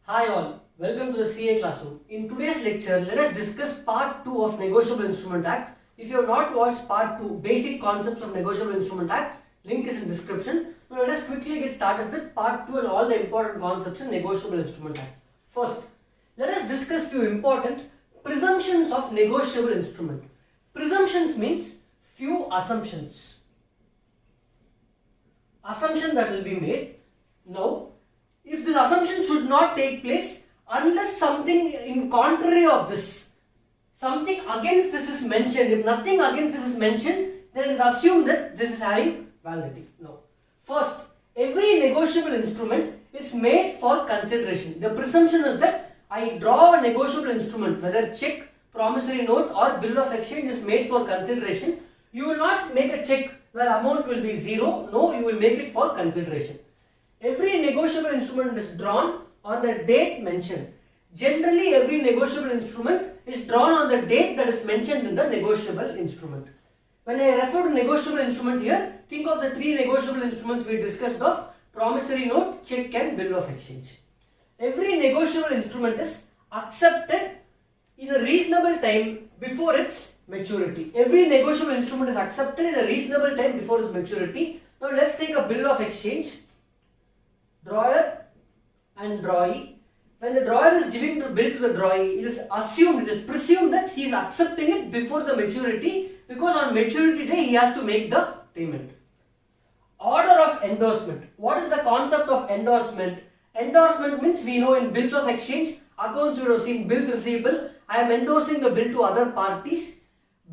Hi all, welcome to the CA classroom. In today's lecture, let us discuss part 2 of Negotiable Instrument Act. If you have not watched part 2, basic concepts of Negotiable Instrument Act, link is in description. Now let us quickly get started with part 2 and all the important concepts in Negotiable Instrument Act. First, let us discuss few important presumptions of negotiable instrument. Presumptions means few assumptions. Assumption that will be made. Now, if this assumption should not take place unless something in contrary of this, something against this is mentioned. If nothing against this is mentioned, then it is assumed that this is having validity. No. First, every negotiable instrument is made for consideration. The presumption is that I draw a negotiable instrument, whether check, promissory note or bill of exchange is made for consideration. You will not make a check where amount will be zero. No, you will make it for consideration. Every negotiable instrument is drawn on the date mentioned. Generally, every negotiable instrument is drawn on the date that is mentioned in the negotiable instrument. When I refer to negotiable instrument here, think of the three negotiable instruments we discussed of promissory note, check and bill of exchange. Every negotiable instrument is accepted in a reasonable time before its maturity. Every negotiable instrument is accepted in a reasonable time before its maturity. Now let's take a bill of exchange. Drawer and drawee. When the drawer is giving the bill to the drawee, it is presumed that he is accepting it before the maturity, because on maturity day he has to make the payment. Order of endorsement. What is the concept of endorsement? Endorsement means, we know in bills of exchange, accounts you have seen bills receivable. I am endorsing the bill to other parties.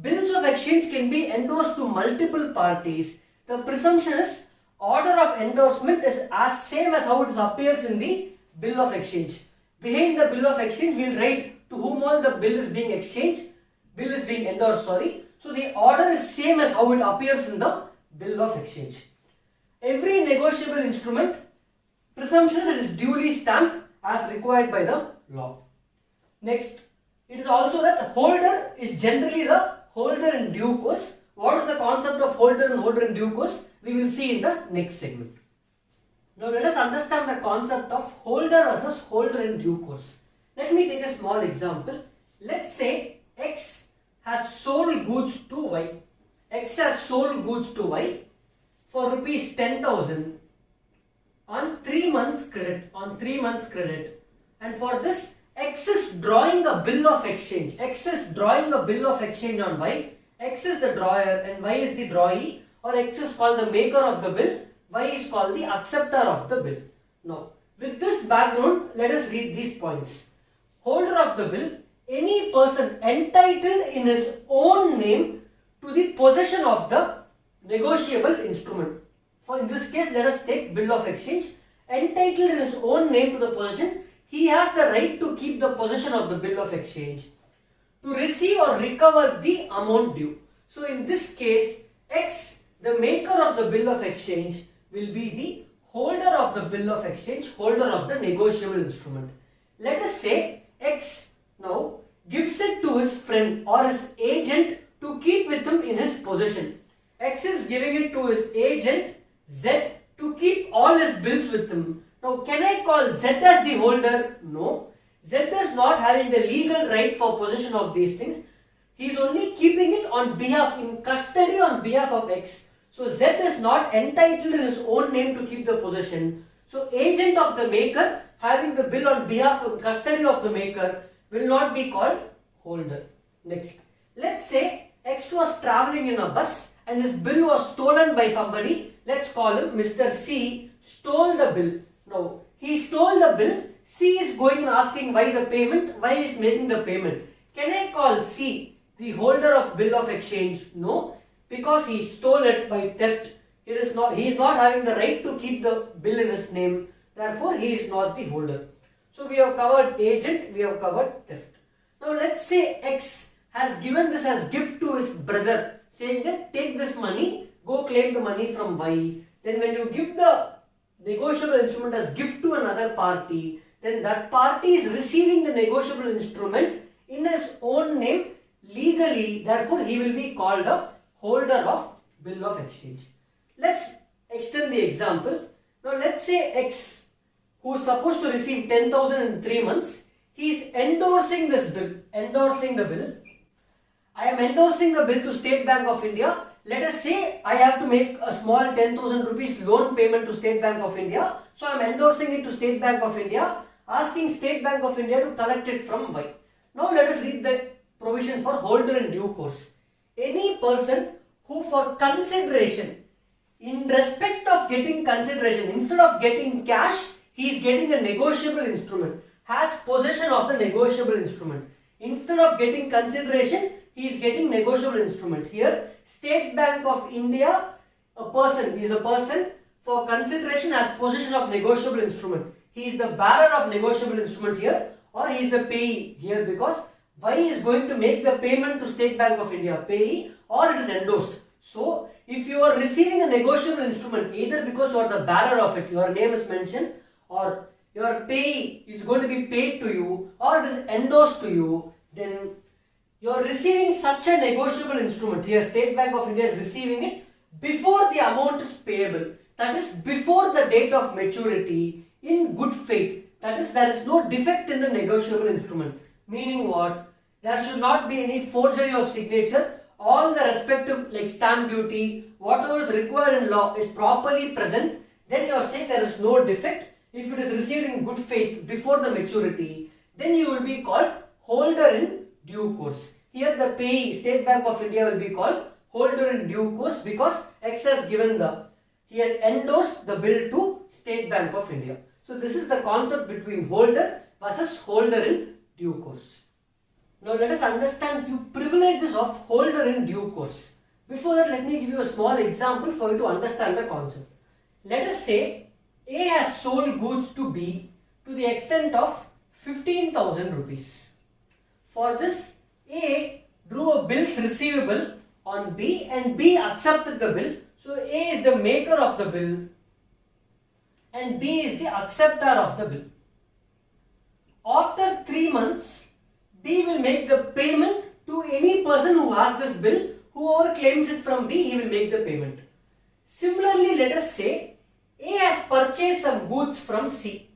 Bills of exchange can be endorsed to multiple parties. The presumption is order of endorsement is as same as how it appears in the bill of exchange. Behind the bill of exchange, we will write to whom all the bill is being endorsed. So the order is same as how it appears in the bill of exchange. Every negotiable instrument, presumption is it is duly stamped as required by the law. Next, it is also that holder is generally the holder in due course. What is the concept of holder and holder in due course? We will see in the next segment. Now let us understand the concept of holder versus holder in due course. Let me take a small example. Let's say X has sold goods to Y. X has sold goods to Y for rupees 10,000 on 3 months credit. And for this, X is drawing a bill of exchange. X is drawing a bill of exchange on Y. X is the drawer and Y is the drawee, or X is called the maker of the bill, Y is called the acceptor of the bill. Now, with this background, let us read these points. Holder of the bill, any person entitled in his own name to the possession of the negotiable instrument. For in this case, let us take bill of exchange. Entitled in his own name to the possession, he has the right to keep the possession of the bill of exchange, to receive or recover the amount due. So in this case, X, the maker of the bill of exchange, will be the holder of the bill of exchange, holder of the negotiable instrument. Let us say X now gives it to his friend or his agent to keep with him in his possession. X is giving it to his agent Z to keep all his bills with him. Now can I call Z as the holder? No. Z is not having the legal right for possession of these things. He is only keeping it on behalf, in custody on behalf of X. So Z is not entitled in his own name to keep the possession. So agent of the maker having the bill on behalf of custody of the maker will not be called holder. Next, let's say X was traveling in a bus and his bill was stolen by somebody. Let's call him Mr. C stole the bill. Now he stole the bill. C is going and asking why the payment, why is making the payment. Can I call C the holder of bill of exchange? No, because he stole it by theft. He is not having the right to keep the bill in his name. Therefore, he is not the holder. So we have covered agent, we have covered theft. Now let's say X has given this as gift to his brother, saying that take this money, go claim the money from Y. Then when you give the negotiable instrument as gift to another party, then that party is receiving the negotiable instrument in his own name legally. Therefore, he will be called a holder of bill of exchange. Let's extend the example. Now, let's say X who is supposed to receive 10,000 in 3 months, he is endorsing this bill, endorsing the bill. I am endorsing the bill to State Bank of India. Let us say I have to make a small 10,000 rupees loan payment to State Bank of India. So I am endorsing it to State Bank of India, asking State Bank of India to collect it from Y. Now let us read the provision for holder in due course. Any person who for consideration, in respect of getting consideration, instead of getting cash, he is getting a negotiable instrument, has possession of the negotiable instrument. Instead of getting consideration, he is getting negotiable instrument. Here, State Bank of India, a person is a person for consideration has possession of negotiable instrument. He is the bearer of negotiable instrument here, or he is the payee here, because Y is going to make the payment to State Bank of India, payee, or it is endorsed. So, if you are receiving a negotiable instrument, either because you are the bearer of it, your name is mentioned, or your payee is going to be paid to you, or it is endorsed to you, then you are receiving such a negotiable instrument. Here State Bank of India is receiving it before the amount is payable, that is before the date of maturity, in good faith, that is there is no defect in the negotiable instrument. Meaning what? There should not be any forgery of signature. All the respective like stamp duty, whatever is required in law is properly present. Then you are saying there is no defect. If it is received in good faith before the maturity, then you will be called holder in due course. Here the payee, State Bank of India, will be called holder in due course because X has given he has endorsed the bill to State Bank of India. So this is the concept between holder versus holder in due course. Now let us understand few privileges of holder in due course. Before that, let me give you a small example for you to understand the concept. Let us say A has sold goods to B to the extent of 15,000 rupees. For this, A drew a bills receivable on B and B accepted the bill. So A is the maker of the bill and B is the acceptor of the bill. After 3 months, B will make the payment to any person who has this bill. Whoever claims it from B, he will make the payment. Similarly, let us say A has purchased some goods from C.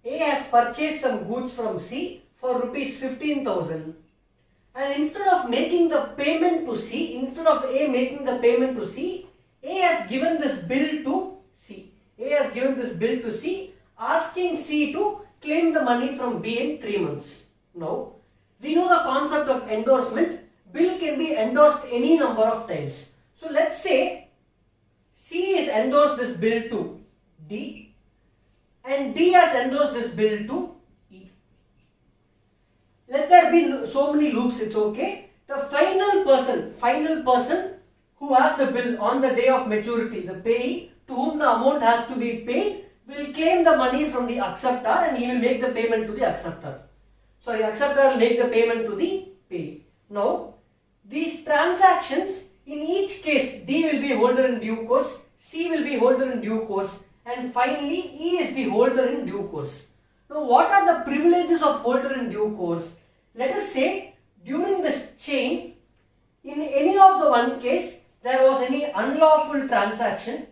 A has purchased some goods from C for rupees 15,000, and instead of making the payment to C, instead of A making the payment to C, A has given this bill to C. A has given this bill to C, asking C to claim the money from B in 3 months. Now, we know the concept of endorsement. Bill can be endorsed any number of times. So let's say C has endorsed this bill to D and D has endorsed this bill to E. Let there be so many loops, it's okay. The final person who has the bill on the day of maturity, the payee to whom the amount has to be paid, will claim the money from the acceptor and he will make the payment to the acceptor. Sorry, acceptor will make the payment to the payee. Now, these transactions, in each case, D will be holder in due course, C will be holder in due course, and finally E is the holder in due course. Now, what are the privileges of holder in due course? Let us say during this chain, in any of the one case, there was any unlawful transaction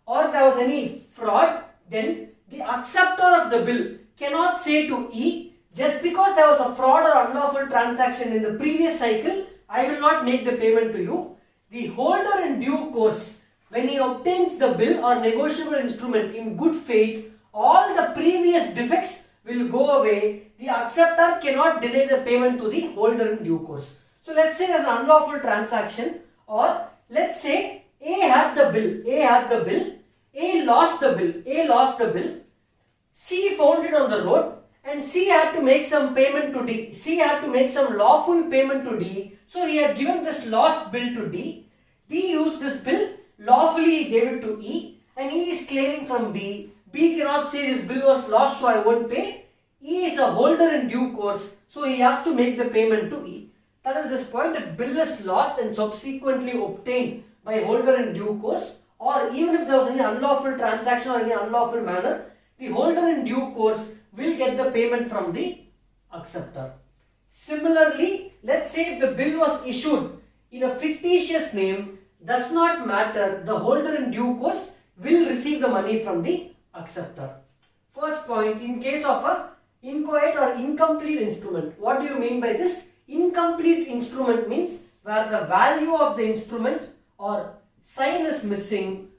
or there was any fraud, then the acceptor of the bill cannot say to E, just because there was a fraud or unlawful transaction in the previous cycle, I will not make the payment to you. The holder in due course, when he obtains the bill or negotiable instrument in good faith, all the previous defects will go away. The acceptor cannot delay the payment to the holder in due course. So let's say there's an unlawful transaction, or let's say A had the bill, A lost the bill, C found it on the road, and C had to make some payment to D. C had to make some lawful payment to D. So he had given this lost bill to D. D used this bill, lawfully he gave it to E, and E is claiming from B. B cannot say this bill was lost, so I won't pay. E is a holder in due course, so he has to make the payment to E. That is this point, if bill is lost and subsequently obtained by holder in due course, or even if there was any unlawful transaction or any unlawful manner, the holder in due course will get the payment from the acceptor. Similarly, let's say if the bill was issued in a fictitious name, does not matter, the holder in due course will receive the money from the acceptor. First point, in case of a inchoate or incomplete instrument, what do you mean by this? Incomplete instrument means where the value of the instrument or sign is missing.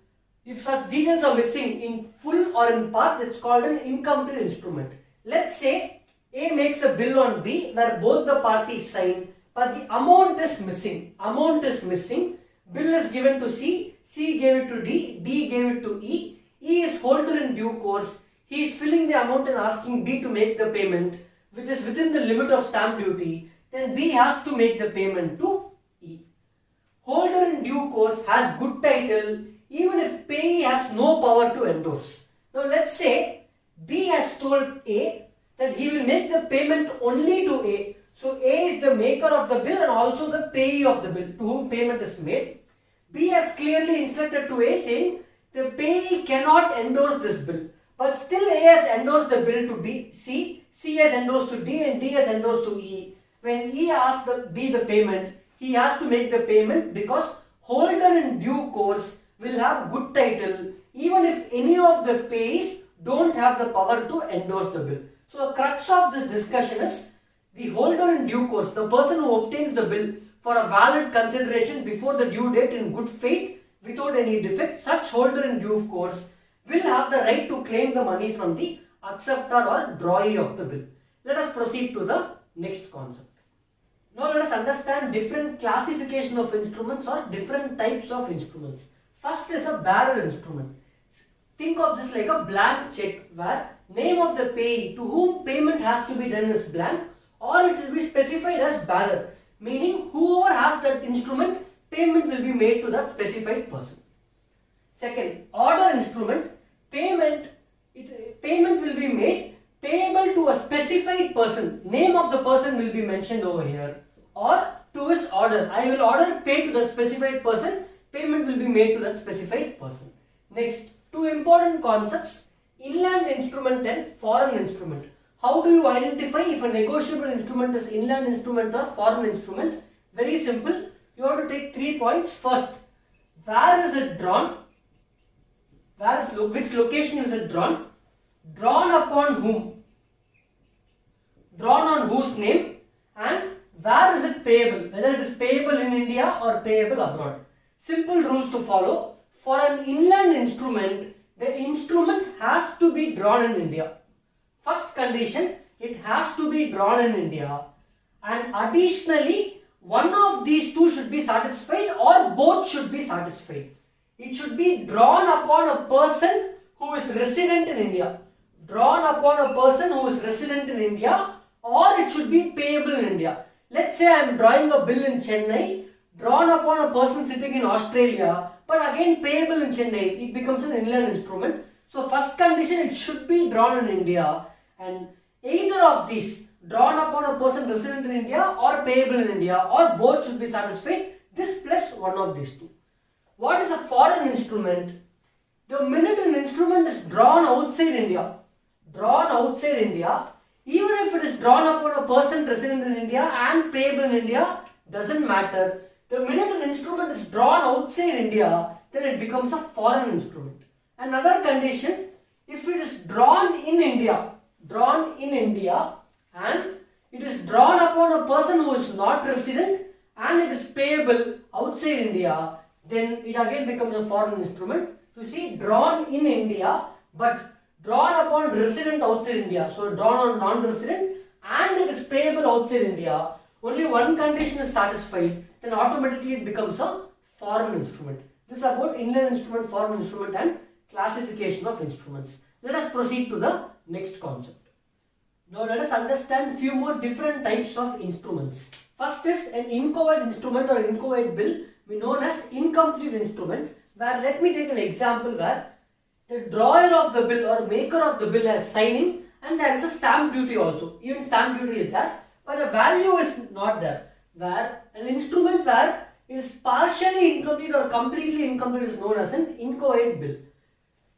If such details are missing in full or in part, it's called an incomplete instrument. Let's say A makes a bill on B where both the parties sign, but the amount is missing. Amount is missing. Bill is given to C, C gave it to D, D gave it to E. E is holder in due course. He is filling the amount and asking B to make the payment, which is within the limit of stamp duty. Then B has to make the payment to E. Holder in due course has good title even if payee has no power to endorse. Now let's say B has told A that he will make the payment only to A. So A is the maker of the bill and also the payee of the bill to whom payment is made. B has clearly instructed to A saying the payee cannot endorse this bill. But still A has endorsed the bill to B, C has endorsed to D and D has endorsed to E. When E asks B the payment, he has to make the payment because holder in due course will have good title even if any of the payees don't have the power to endorse the bill. So the crux of this discussion is the holder in due course, the person who obtains the bill for a valid consideration before the due date in good faith without any defect, such holder in due course will have the right to claim the money from the acceptor or drawee of the bill. Let us proceed to the next concept. Now let us understand different classification of instruments or different types of instruments. First is a bearer instrument. Think of this like a blank check where name of the payee to whom payment has to be done is blank, or it will be specified as bearer, meaning whoever has that instrument, payment will be made to that specified person. Second, order instrument, payment will be made payable to a specified person. Name of the person will be mentioned over here, or to his order. I will order pay to that specified person, payment will be made to that specified person. Next, two important concepts, inland instrument and foreign instrument. How do you identify if a negotiable instrument is inland instrument or foreign instrument? Very simple. You have to take 3 points. First, where is it drawn? Which location is it drawn? Drawn upon whom? Drawn on whose name? And where is it payable? Whether it is payable in India or payable abroad. Simple rules to follow. For an inland instrument, the instrument has to be drawn in India. First condition, it has to be drawn in India. And additionally, one of these two should be satisfied or both should be satisfied. It should be drawn upon a person who is resident in India. Drawn upon a person who is resident in India, or it should be payable in India. Let's say I am drawing a bill in Chennai, drawn upon a person sitting in Australia, but again payable in Chennai. It becomes an inland instrument. So first condition, it should be drawn in India, and either of these, drawn upon a person resident in India or payable in India, or both should be satisfied. This plus one of these two. What is a foreign instrument? The minute an instrument is drawn outside India, even if it is drawn upon a person resident in India and payable in India, doesn't matter. The minute an instrument is drawn outside India, then it becomes a foreign instrument. Another condition, if it is drawn in India and it is drawn upon a person who is not resident and it is payable outside India, then it again becomes a foreign instrument. So you see, drawn in India but drawn upon resident outside India. So drawn on non-resident and it is payable outside India. Only one condition is satisfied, then automatically it becomes a foreign instrument. This is about inland instrument, foreign instrument and classification of instruments. Let us proceed to the next concept. Now let us understand few more different types of instruments. First is an inchoate instrument or inchoate bill, known as incomplete instrument, where let me take an example where the drawer of the bill or maker of the bill has signing and there is a stamp duty also. Even stamp duty is there, but the value is not there. Where an instrument where it is partially incomplete or completely incomplete is known as an inchoate bill.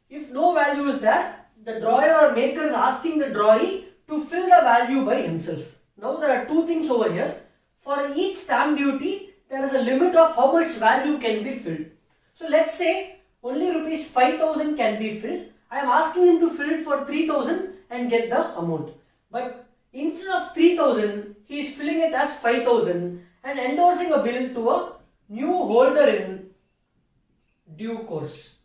If no value is there, the drawer or maker is asking the drawee to fill the value by himself. Now there are two things over here. For each stamp duty, there is a limit of how much value can be filled. So let's say only rupees 5,000 can be filled. I am asking him to fill it for 3,000 and get the amount. But instead of 3,000, he is filling it as 5,000 and endorsing a bill to a new holder in due course.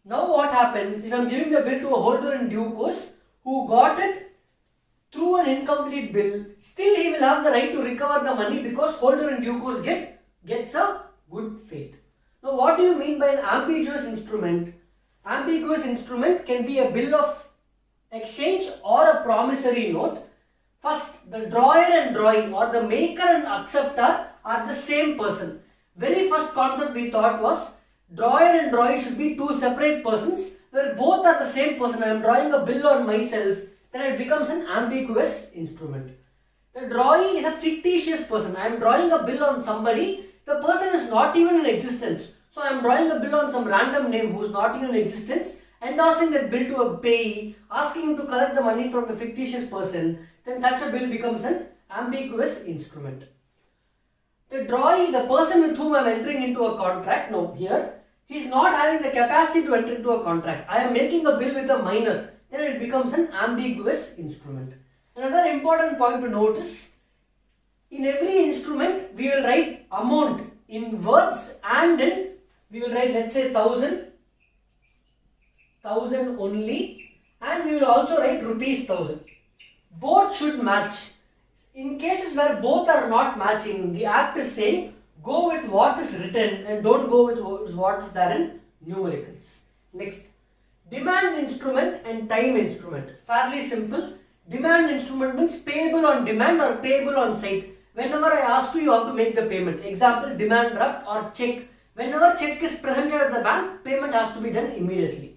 Now what happens if I am giving the bill to a holder in due course who got it through an incomplete bill, still he will have the right to recover the money because holder in due course gets a good faith. Now what do you mean by an ambiguous instrument? Ambiguous instrument can be a bill of exchange or a promissory note. First, the drawer and drawing or the maker and acceptor are the same person. Very first concept we thought was drawer and drawee should be two separate persons where both are the same person. I am drawing a bill on myself, then it becomes an ambiguous instrument. The drawee is a fictitious person. I am drawing a bill on somebody, the person is not even in existence. So I am drawing a bill on some random name who is not even in existence, endorsing that bill to a payee, asking him to collect the money from the fictitious person, then such a bill becomes an ambiguous instrument. The drawee, the person with whom I am entering into a contract, now here, he is not having the capacity to enter into a contract. I am making a bill with a minor, then it becomes an ambiguous instrument. Another important point to notice, in every instrument we will write amount in words and in, we will write let's say 1,000 only, and we will also write rupees 1,000. Both should match. In cases where both are not matching, the act is saying go with what is written and don't go with what is there in numericals. Next, demand instrument and time instrument. Fairly simple. Demand instrument means payable on demand or payable on sight. Whenever I ask you, you have to make the payment. Example, demand draft or check. Whenever check is presented at the bank, payment has to be done immediately.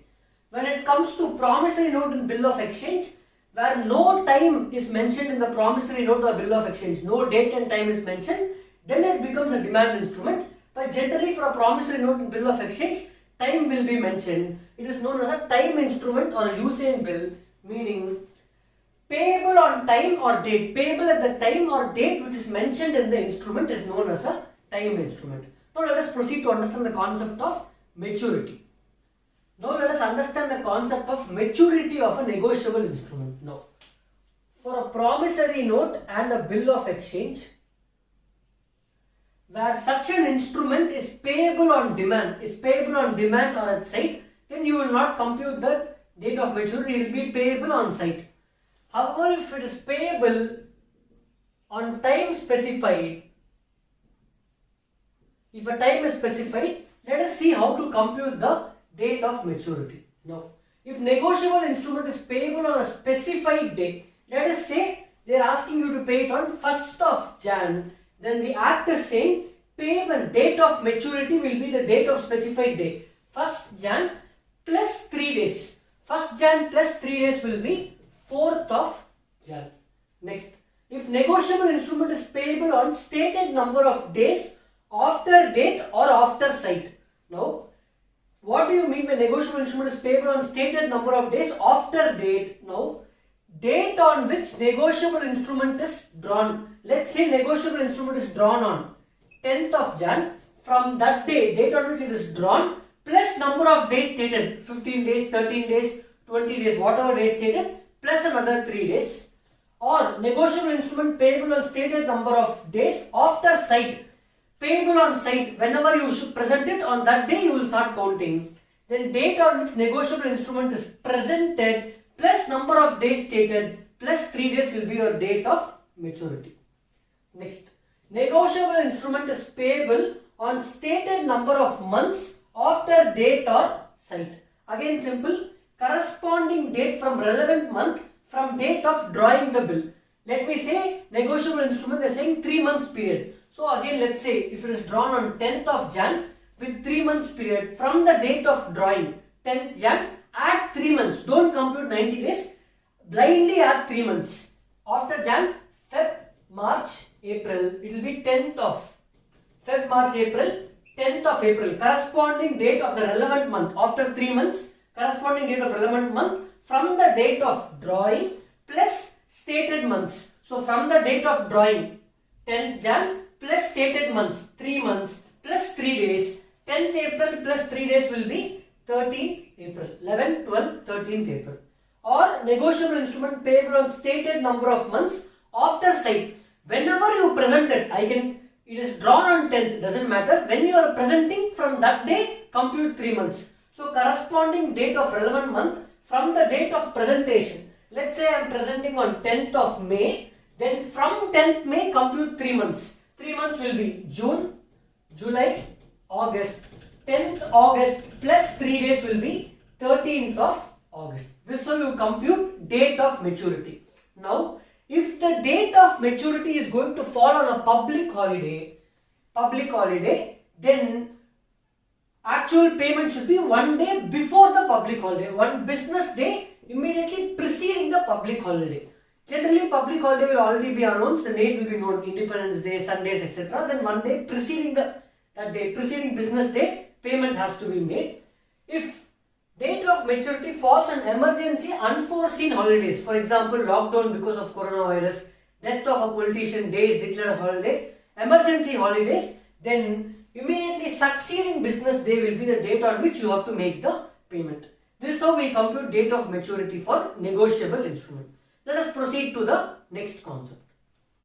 When it comes to promissory note and bill of exchange, where no time is mentioned in the promissory note or bill of exchange, no date and time is mentioned, then it becomes a demand instrument. But generally for a promissory note and bill of exchange, time will be mentioned. It is known as a time instrument or a use-and bill, meaning payable on time or date. Payable at the time or date which is mentioned in the instrument is known as a time instrument. Now let us proceed to understand the concept of maturity. Now let us understand the concept of maturity of a negotiable instrument. Now, for a promissory note and a bill of exchange, where such an instrument is payable on demand or at sight, then you will not compute the date of maturity, it will be payable on sight. However, if it is payable on time specified, if a time is specified, let us see how to compute the date of maturity. Now, if negotiable instrument is payable on a specified date, let us say they are asking you to pay it on 1st of Jan, then the act is saying payment date of maturity will be the date of specified date. 1st Jan plus 3 days. 1st Jan plus 3 days will be 4th of Jan. Next, if negotiable instrument is payable on stated number of days after date or after sight. Now, what do you mean by negotiable instrument is payable on stated number of days after date? Now, date on which negotiable instrument is drawn. Let's say negotiable instrument is drawn on 10th of Jan. From that day, date on which it is drawn, plus number of days stated, 15 days, 13 days, 20 days, whatever days stated, plus another 3 days. Or negotiable instrument payable on stated number of days after sight. Payable on sight, whenever you should present it, on that day you will start counting. Then date on which negotiable instrument is presented plus number of days stated plus 3 days will be your date of maturity. Next, negotiable instrument is payable on stated number of months after date or sight. Again simple, corresponding date from relevant month from date of drawing the bill. Let me say negotiable instrument, they are saying 3 months period. So again let's say if it is drawn on 10th of Jan with 3 months period from the date of drawing 10th Jan, add 3 months, don't compute 90 days, blindly add 3 months. After Jan, Feb, March, April, it will be 10th of Feb, March, April, 10th of April, corresponding date of the relevant month. After 3 months, corresponding date of relevant month from the date of drawing plus stated months. So from the date of drawing 10th Jan plus stated months 3 months plus 3 days, 10th April plus 3 days will be 13th April. 11th, 12th, 13th April. Or negotiable instrument payable on stated number of months after sight. Whenever you present it, it is drawn on 10th, doesn't matter. When you are presenting from that day, compute 3 months. So corresponding date of relevant month from the date of presentation. Let's say I am presenting on 10th of May. Then from 10th May, compute 3 months. 3 months will be June, July, August. 10th August plus 3 days will be 13th of August. This one you compute date of maturity. Now, if the date of maturity is going to fall on a public holiday, then actual payment should be 1 day before the public holiday, 1 business day immediately preceding the public holiday. Generally, public holiday will already be announced, the date will be known, Independence Day, Sundays, etc. Then 1 day preceding preceding business day, payment has to be made. If date of maturity falls on emergency unforeseen holidays, for example, lockdown because of coronavirus, death of a politician, day is declared a holiday, emergency holidays, then immediately succeeding business day will be the date on which you have to make the payment. This is how we compute date of maturity for negotiable instrument. Let us proceed to the next concept.